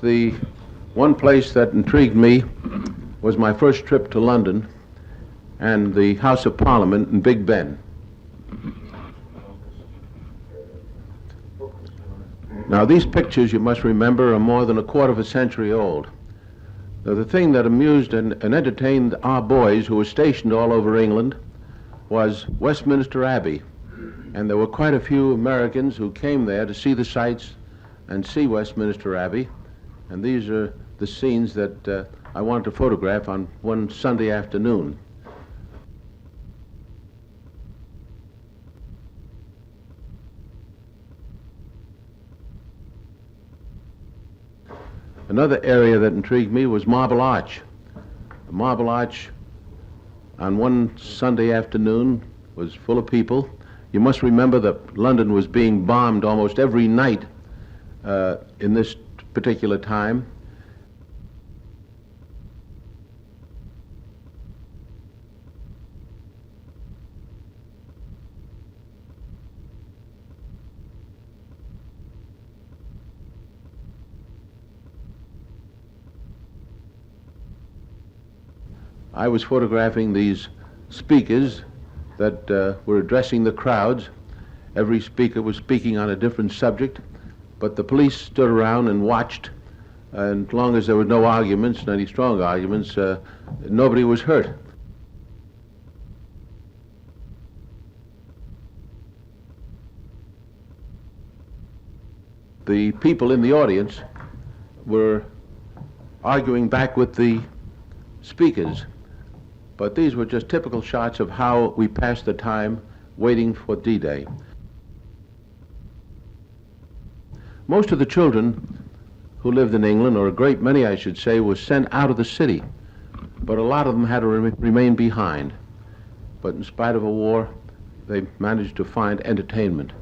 The one place that intrigued me was my first trip to London and the House of Parliament in Big Ben. Now, these pictures, you must remember, are more than a quarter of a century old. Now, the thing that amused and entertained our boys, who were stationed all over England, was Westminster Abbey. And there were quite a few Americans who came there to see the sights and see Westminster Abbey. And these are the scenes that I wanted to photograph on one Sunday afternoon. Another area that intrigued me was Marble Arch. The Marble Arch on one Sunday afternoon was full of people. You must remember that London was being bombed almost every night in this particular time. I was photographing these speakers that were addressing the crowds. Every speaker was speaking on a different subject, but the police stood around and watched, and as long as there were no arguments, any strong arguments, nobody was hurt. The people in the audience were arguing back with the speakers. But these were just typical shots of how we passed the time waiting for D-Day. Most of the children who lived in England, or a great many I should say, were sent out of the city. But a lot of them had to remain behind. But in spite of a war, they managed to find entertainment.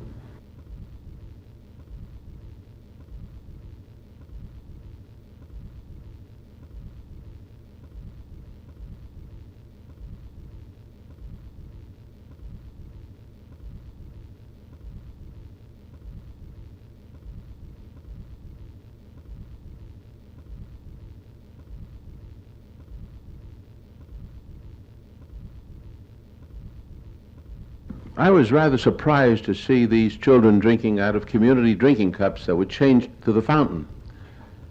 I was rather surprised to see these children drinking out of community drinking cups that were changed to the fountain.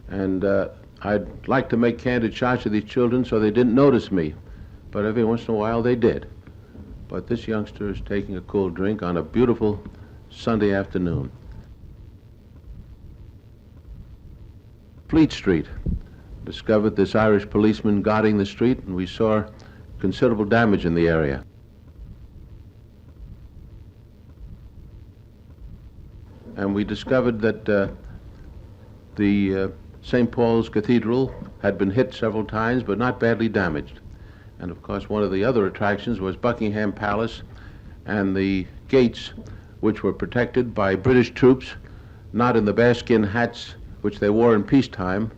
And I'd like to make candid shots of these children so they didn't notice me, but every once in a while they did. But this youngster is taking a cool drink on a beautiful Sunday afternoon. Fleet Street. Discovered this Irish policeman guarding the street, and we saw considerable damage in the area. And we discovered that the St. Paul's Cathedral had been hit several times, but not badly damaged. And of course, one of the other attractions was Buckingham Palace and the gates, which were protected by British troops, not in the bearskin hats which they wore in peacetime,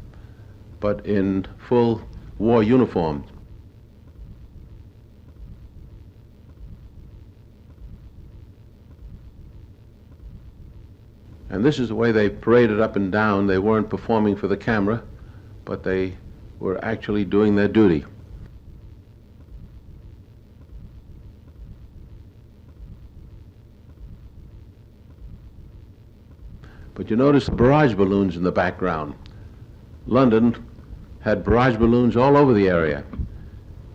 but in full war uniforms. And this is the way they paraded up and down. They weren't performing for the camera, but they were actually doing their duty. But you notice the barrage balloons in the background. London had barrage balloons all over the area.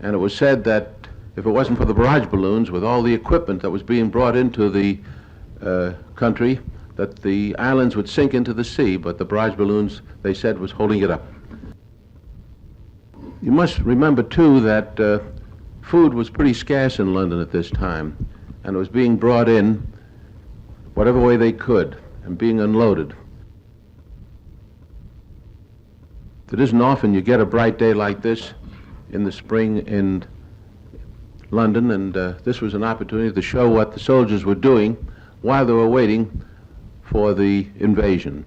And it was said that if it wasn't for the barrage balloons, with all the equipment that was being brought into the country, that the islands would sink into the sea, but the barrage balloons, they said, was holding it up. You must remember, too, that food was pretty scarce in London at this time, and it was being brought in whatever way they could and being unloaded. It isn't often you get a bright day like this in the spring in London, and this was an opportunity to show what the soldiers were doing while they were waiting for the invasion.